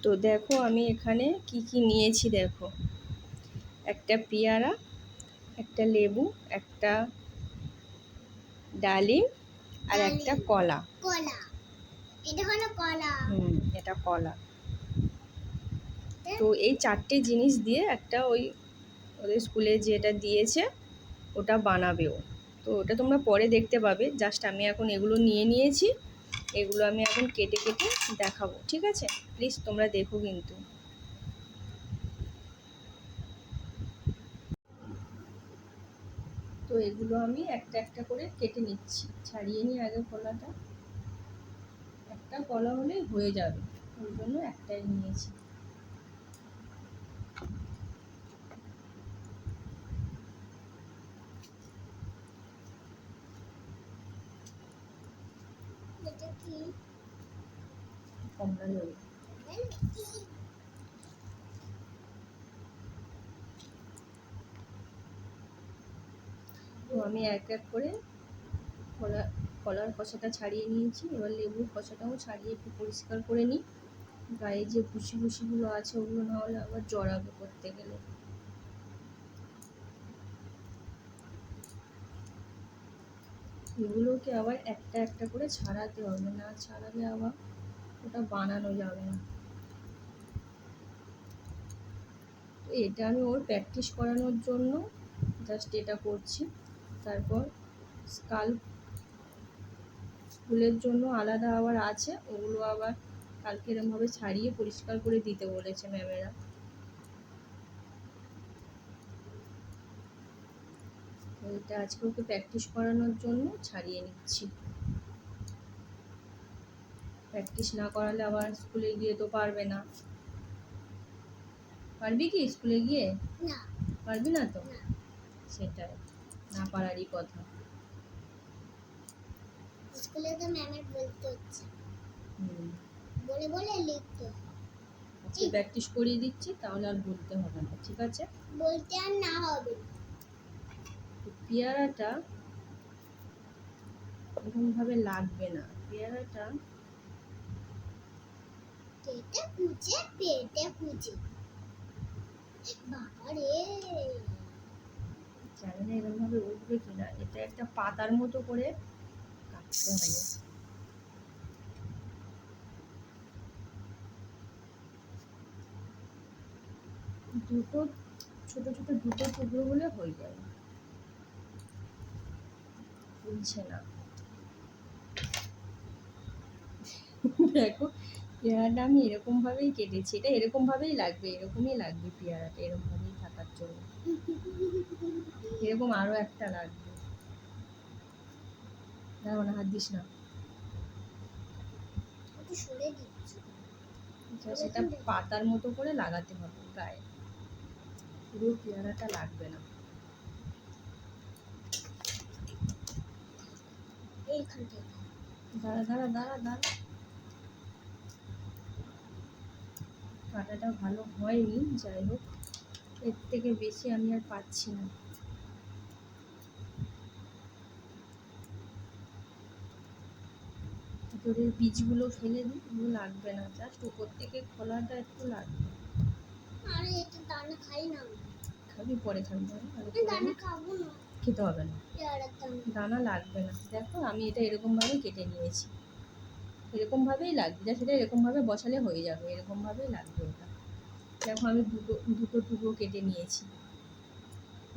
তো দেখো আমি এখানে কি কি নিয়েছি দেখো, একটা পেয়ারা, একটা লেবু, একটা ডালিম আর একটা কলা। এটা হলো কলা। এটা কলা। তো এই 4টে জিনিস দিয়ে একটা ওদের স্কুলে যেটা দিয়েছে ওটা বানাবেও। তো ওটা তোমরা পরে দেখতে পাবে। জাস্ট আমি এখন এগুলো নিয়ে নিয়েছি, এগুলো আমি এখন কেটে কেটে দেখাবো, ঠিক আছে? প্লিজ তোমরা দেখো কিন্তু। তো এগুলো আমি একটা একটা করে কেটে নিচ্ছি, ছাড়িয়ে নিই আগে কলাটা। একটা কলা হলেই হয়ে যাবে, ওই জন্য একটাই নিয়েছি। কমলা লেবু। তো আমি এক এক করে কলার খোসাটা ছাড়িয়ে নিয়েছি। এবার লেবুর খোসাটাও ছাড়িয়ে একটু পরিষ্কার করে নিই। গায়ে যে ভুসিগুলো আছে ওগুলো না হলে আবার জড়াবে করতে গেলে। এগুলোকে আবার একটা একটা করে ছাড়াতে হবে, না ছাড়ালে আবার ওটা বানানো যাবে না। তো এটা আমি ওর প্র্যাকটিস করানোর জন্য জাস্ট এটা করছি। তারপর স্কুলের জন্য আলাদা আবার আছে, ওগুলো আবার কালকে এরমভাবে ছাড়িয়ে পরিষ্কার করে দিতে বলেছে ম্যামেরা। এটা আজকে ওকে প্র্যাকটিস করানোর জন্য ছাড়িয়ে নিচ্ছি। প্র্যাকটিস না করালে আবার স্কুলে গিয়ে তো পারবে না। পারবি কি স্কুলে গিয়ে? না। পারবি না তো? সেটাই, না পারারই কথা। স্কুলে তো ম্যামের বলতে হচ্ছে, বলে বলে লিখতে আজকে প্র্যাকটিস করিয়ে দিচ্ছি, তাহলে আর বলতে হবে না, ঠিক আছে? বলতে আর না হবে। পেয়ারাটা এরকমভাবে লাগবে না, পেয়ারাটা পেটে পুজে বাবা রে, জানি না এরকমভাবে উঠবে কিনা। এটা একটা পাতার মতো করে কাটতে হবে। দুটো ছোট ছোট দুটো টুকরো হলে হয়ে যাবে। ফুলছে না। দেখো পেয়ারাটা আমি এরকমভাবেই কেটেছি, এটা এরকমভাবেই লাগবে, এরকমই লাগবে পেয়ারাটা, এরকমভাবেই থাকার জন্য। এরকম আরও একটা লাগবে। দাঁড়াও না, হাত দিস না। সেটা পাতার মতো করে লাগাতে হবে গায়ে, পুরো পেয়ারাটা লাগবে না। দাঁড়া দাঁড়া দাঁড়া দাঁড়া, কাটাটা ভালো হয়নি, যাই হোক এর থেকে বেশি আমি আর পাচ্ছি না। ভিতরের বীজগুলো ফেলে দিই, ওগুলো লাগবে না, জাস্ট উপর থেকে খোলাটা একটু লাগবে। আরে এটা দানা খাই না। খাবি পরে খাবি, দানা খাবো না, খেতে হবে না, দানা লাগবে না। দেখো আমি এটা এরকমভাবে কেটে নিয়েছি, এরকমভাবেই লাগবে, যা সেটা এরকমভাবে বসালে হয়ে যাবে, এরকমভাবেই লাগবে ওটা। দেখো আমি দুটো দুটো টুকরো কেটে নিয়েছি,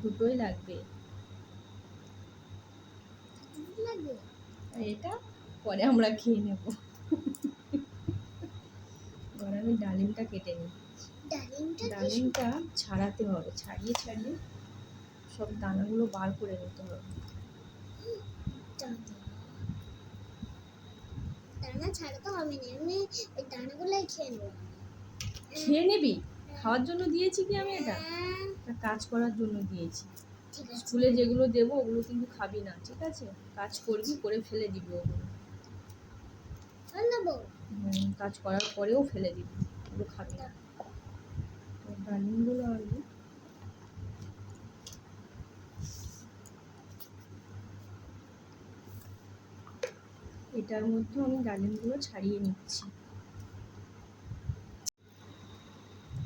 দুটোই লাগবে। আর এটা পরে আমরা খেয়ে নেব। এবার আমি ডালিমটা কেটে নিই। ডালিমটা ছাড়াতে হবে, ছাড়িয়ে ছাড়িয়ে সব দানাগুলো বার করে নিতে হবে। দানা ছাড়াতে হবে না, এমনি ওই দানাগুলোই খেয়ে নেব। খেয়ে নিবি? খাওয়ার জন্য দিয়েছি কি আমি? এটা কাজ করার জন্য দিয়েছি। স্কুলে যেগুলো দেবো ওগুলো কিন্তু খাবি না, ঠিক আছে? কাজ করবি, করে ফেলে দিবি ওগুলো। কাজ করার পরেও ফেলে দিবি, ওগুলো খাবি না। ডালিমগুলো আমি এটার মধ্যে আমি ডালিমগুলো ছাড়িয়ে নিচ্ছি।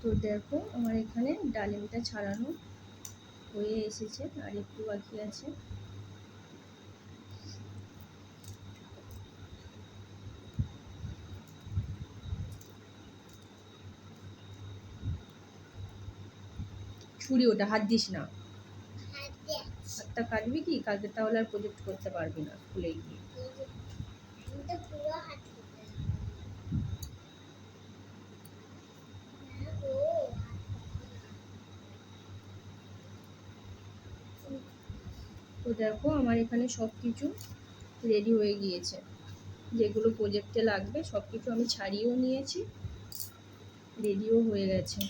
তো দেখো আমার এখানে ডালিমটা ছাড়ানো হয়ে এসেছে, আর একটু বাকি আছে। ছুরি, ওটা হাত দিস না, হাত দিয়ে আছি। হাতটা কাটবি কি কালকে, তাহলে আর প্রজেক্ট করতে পারবি না স্কুলে গিয়ে। আমি তো পুরো হাত দিতে না গো। তো দেখো আমার এখানে সব কিছু রেডি হয়ে গিয়েছে, যেগুলো প্রজেক্টে লাগবে সব কিছু আমি ছাড়িয়েও নিয়েছি, রেডিও হয়ে গেছে।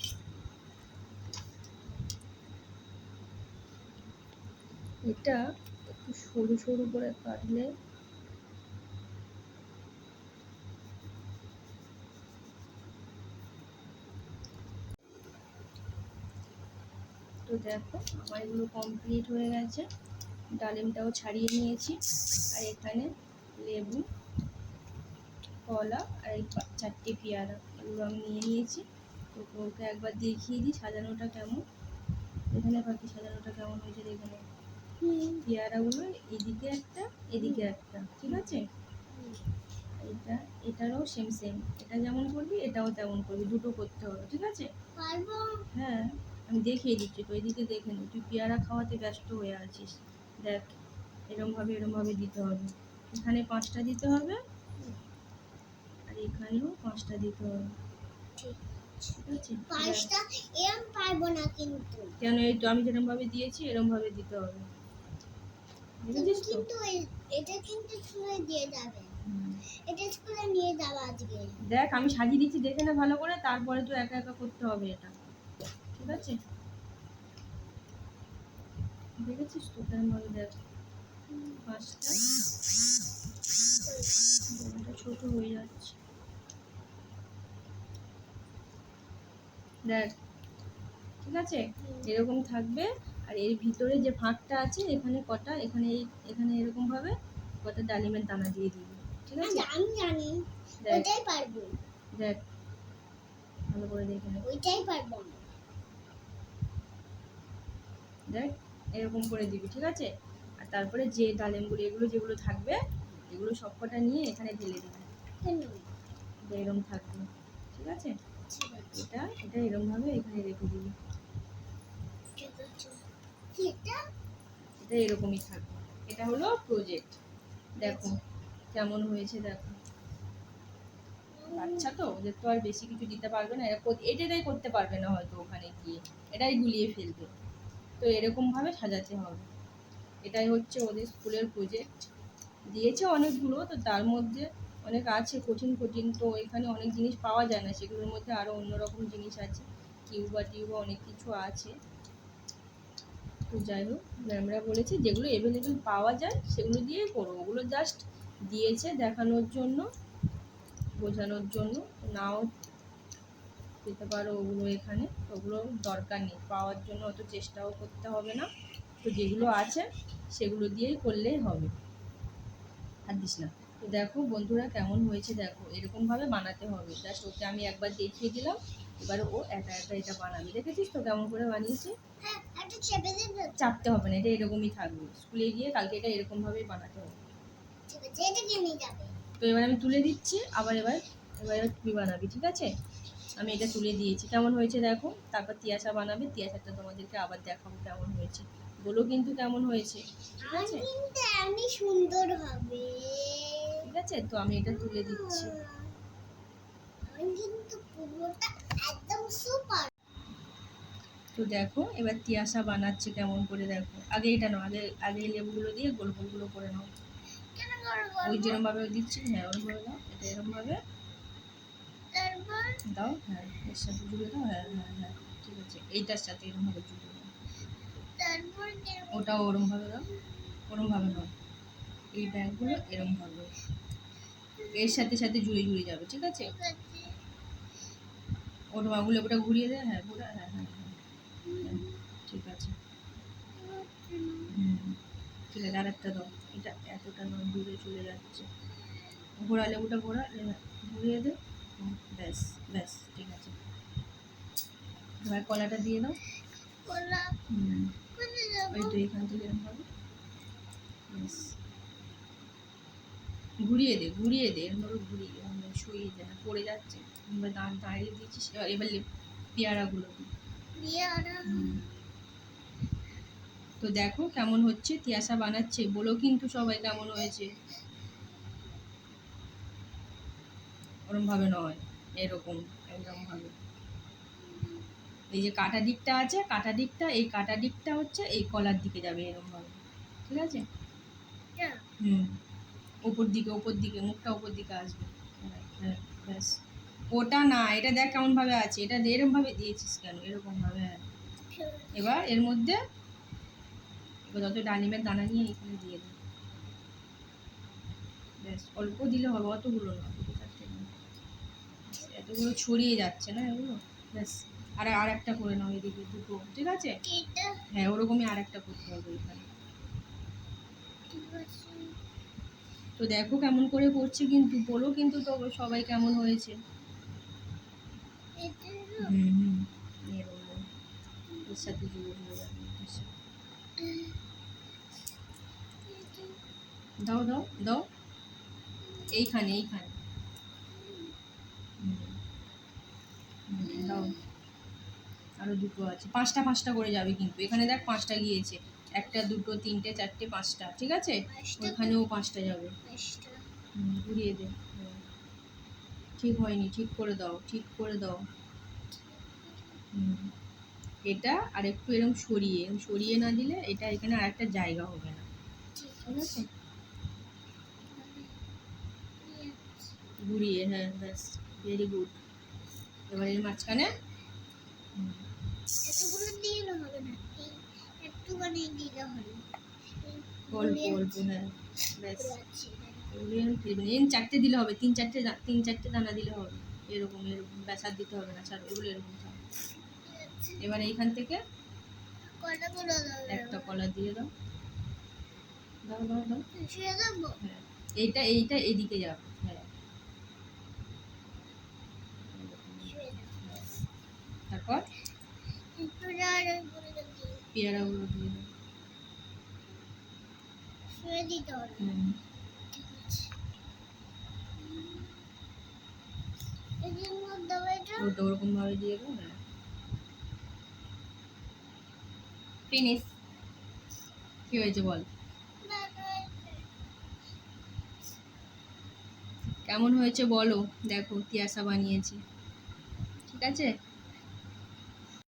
এটা একটু সরু সরু করে কাটলে তো দেখো আমার এগুলো কমপ্লিট হয়ে গেছে, ডালিমটাও ছাড়িয়ে নিয়েছি, আর এখানে লেবু, কলা আর এই 4টে পেয়ারা এগুলো আমি নিয়ে নিয়েছি। তো ওকে একবার দেখিয়ে দিই সাজানোটা কেমন, এখানে বাকি সাজানোটা কেমন হয়েছে দেখে নেব। পেয়ারাগুলো এদিকে একটা এদিকে একটা, ঠিক আছে? এটা এটারও সেম সেম, এটা যেমন করবি এটাও তেমন করবি, দুটো করতে হবে, ঠিক আছে? পারবো। হ্যাঁ আমি দেখিয়ে দিচ্ছি, তো এদিকে দেখে নি, তুই পেয়ারা খাওয়াতে ব্যস্ত হয়ে আছিস। দেখ এরমভাবে দিতে হবে, এখানে 5টা দিতে হবে, আর এখানেও 5টা দিতে হবে, ঠিক ঠিক আছে? পাঁচটা এরম পারবো না কিন্তু। কেন, এই তো আমি যেরমভাবে দিয়েছি এরমভাবে দিতে হবে, তুমি বুঝেছিস তো? কিন্তু এটা কিন্তু স্কুলে দিয়ে যাবে। এটা স্কুলে নিয়ে যাবো আজকে। দেখ আমি সাজিয়ে দিচ্ছি, দেখে না ভালো করে, তারপরে তো একা একা করতে হবে এটা, ঠিক আছে? দেখেছিস তো কেরমভাবে, দেখ 5টা, এটা ছোট হয়ে যাচ্ছে, দেখ, ঠিক আছে? এরকম থাকবে। আর এর ভিতরে যে ফাঁকটা আছে এখানে কটা, এখানে এরকম ভাবে কটা ডালিমের দানা দিয়ে দিবি, ঠিক আছে? আমি জানি দেখ ওইটাই পারবো। দেখ ভালো করে দেখে নে, ওইটাই পারবো না। দেখ এরকম করে দিবি, ঠিক আছে? আর তারপরে যে ডালিমগুলো এগুলো যেগুলো থাকবে এগুলো সব কটা নিয়ে এখানে ঢেলে দিবি, কেন? এরকম থাকবে, ঠিক আছে? ঠিক আছে। এটা এরকম ভাবে এখানে রেখে দিবি, ঠিক আছে। এটা এটা এরকমই থাকবে। এটা হলো প্রজেক্ট, দেখো কেমন হয়েছে দেখো। বাচ্চা তো, ওদের তো আর বেশি কিছু দিতে পারবে না, এটাই করতে পারবে না হয়তো, ওখানে গিয়ে এটাই গুলিয়ে ফেলবে। তো এরকমভাবে সাজাতে হবে, এটাই হচ্ছে ওদের স্কুলের প্রজেক্ট। দিয়েছে অনেকগুলো, তো তার মধ্যে অনেক আছে কঠিন কঠিন, তো এখানে অনেক জিনিস পাওয়া যায় না, সেগুলোর মধ্যে আরও অন্যরকম জিনিস আছে, কিউবা টিউবা অনেক কিছু আছে। তো যাই হোক, ম্যামরা বলেছে যেগুলো অ্যাভেলেবেল পাওয়া যায় সেগুলো দিয়েই করো, ওগুলো জাস্ট দিয়েছে দেখানোর জন্য, বোঝানোর জন্য, নাও দিতে পারো ওগুলো এখানে, ওগুলো দরকার নেই, পাওয়ার জন্য অত চেষ্টাও করতে হবে না, তো যেগুলো আছে সেগুলো দিয়েই করলেই হবে, আর দিস না। তো দেখো বন্ধুরা কেমন হয়েছে, দেখো এরকমভাবে বানাতে হবে, জাস্ট ওকে আমি একবার দেখিয়ে দিলাম, এবারে ও একা একা এটা বানাবে, দেখেছিস তো কেমন করে বানিয়েছে? হ্যাঁ একটা চেপে দিতে। চাপতে হবে না, এটা এরকমই থাকবে, স্কুলে গিয়ে কালকে এটা এরকমভাবেই বানাতে হবে। ঠিক আছে, এটা কে নিয়ে যাবে? তো এবার আমি তুলে দিচ্ছি, এবার তুমি বানাবি, ঠিক আছে? আমি এটা তুলে দিয়েছি, কেমন হয়েছে দেখো, তারপর তিয়াশা বানাবে, তিয়াশাটা তোমাদেরকে আবার দেখাবো কেমন হয়েছে, বলো কিন্তু কেমন হয়েছে, ঠিক আছে? কিন্তু এমনি সুন্দর হবে। ঠিক আছে, তো আমি এটা তুলে দিচ্ছি। আমি কিন্তু পুরোটা একদম সুপার। তো দেখো এবার তিয়াশা বানাচ্ছে কেমন করে, দেখো আগে এটা নাও, আগে আগে এই লেবুগুলো দিয়ে গোল গোলগুলো করে নাও, কেন করবো? ওই যেরমভাবে দিচ্ছি, হ্যাঁ ওইভাবে দাও, এটা এরমভাবে তারপর দাও, হ্যাঁ এর সাথে জুড়ে দাও, হ্যাঁ হ্যাঁ হ্যাঁ, ঠিক আছে, এইটার সাথে এরমভাবে জুড়ে দাও, তারপর ওটাও ওরমভাবে দাও, ওরমভাবে দাও, এই ব্যাগগুলো এরমভাবে এর সাথে সাথে জুড়ে জুড়ে যাবে, ঠিক আছে? ঠিক আছে। ওটা ঘুরিয়ে দে, হ্যাঁ ঘুরা, হ্যাঁ হ্যাঁ হ্যাঁ হ্যাঁ, ঠিক আছে। হুম, ঠিক আছে, আরেকটা দাও, এটা এতটা নয়, দূরে চলে যাচ্ছে, ঘোরা লেবুটা ঘোরা, ঘুরিয়ে দে, ব্যাস ব্যাস, ঠিক আছে। এবার কলাটা দিয়ে দাও। কলা হুম, কোথায় যাবো? ওই তো এখান থেকে এরকম ভাবে ব্যাস। ঘুরিয়ে দে এরকম ভাবে ঘুরিয়ে শুয়ে দে, পড়ে যাচ্ছে। এবার দাঁড়িয়ে দিয়েছিস, এবার পেয়ারাগুলো দিই। দিয়ে ওরা তো দেখো কেমন হচ্ছে, তিয়াশা বানাচ্ছে, বলো কিন্তু সবাই কেমন হয়েছে। ওরম ভাবে নয়, এরকম ভাবে। এই যে কাটা দিকটা আছে, এই কাটা দিকটা হচ্ছে এই কলার দিকে যাবে এরকম ভাবে, ঠিক আছে? হুম, ওপর দিকে মুখটা ওপর দিকে আসবে। হ্যাঁ, ব্যাস। ওটা না, এটা দেখ কেমন ভাবে আছে, এটা এরকম ভাবে দিয়েছিস কেন, এরকম ভাবে। হ্যাঁ, এবার এর মধ্যে যত ডালিমের দানা নিয়ে এখানে দিয়ে দিই। ব্যাস, অল্প দিলে হবে, অতগুলো না, দুটো চারটে না। এতগুলো ছড়িয়ে যাচ্ছে না এগুলো। ব্যাস, আর একটা করে নাও এদিকে দুটো, ঠিক আছে? হ্যাঁ, ওরকমই আর একটা করতে হবে এখানে। তো দেখো কেমন করে করছে, কিন্তু বলো কিন্তু তো সবাই কেমন হয়েছে। হুম হুম, এরকম এর সাথে জুড়ে যাবে এটার সাথে। দাও দাও দাও, এইখানে হুম, দাও। আরো দুটো আছে, পাঁচটা করে যাবে কিন্তু, এখানে দেখ 5টা গিয়েছে, 1 2 3 4 5টা, ঠিক আছে? ওইখানেও 5টা যাবে। ঘুরিয়ে দে। ঠিক হয়নি, ঠিক করে দাও। হুম, এটা আর একটু এরকম সরিয়ে না দিলে এটা এখানে আর একটা জায়গা হবে না, ঠিক আছে? ঘুরিয়ে, হ্যাঁ ব্যাস, ভেরি গুড। এবার এর মাঝখানে এতগুলো দিলে হবে না, একটুখানি দিলে হবে। অল্প, হ্যাঁ ব্যাস। চারটে দিলে হবে, তিন চারটে দানা দিলে হবে, এরকম ব্যাস, আর দিতে হবে না, ছাড়ো এগুলো এরকম থাক। এবার এইখান থেকে একটা কলা দিয়ে দাও। হ্যাঁ, এইটা এদিকে যাবে। হ্যাঁ, তারপর পেয়ারাগুলো দিয়ে দাও। ওটা ওরকম ভাবে দিয়ে দাও। হ্যাঁ, ফিনিশ। কি হয়েছে বল, কেমন হয়েছে বলো। দেখো তিয়াশা বানিয়েছি, ঠিক আছে?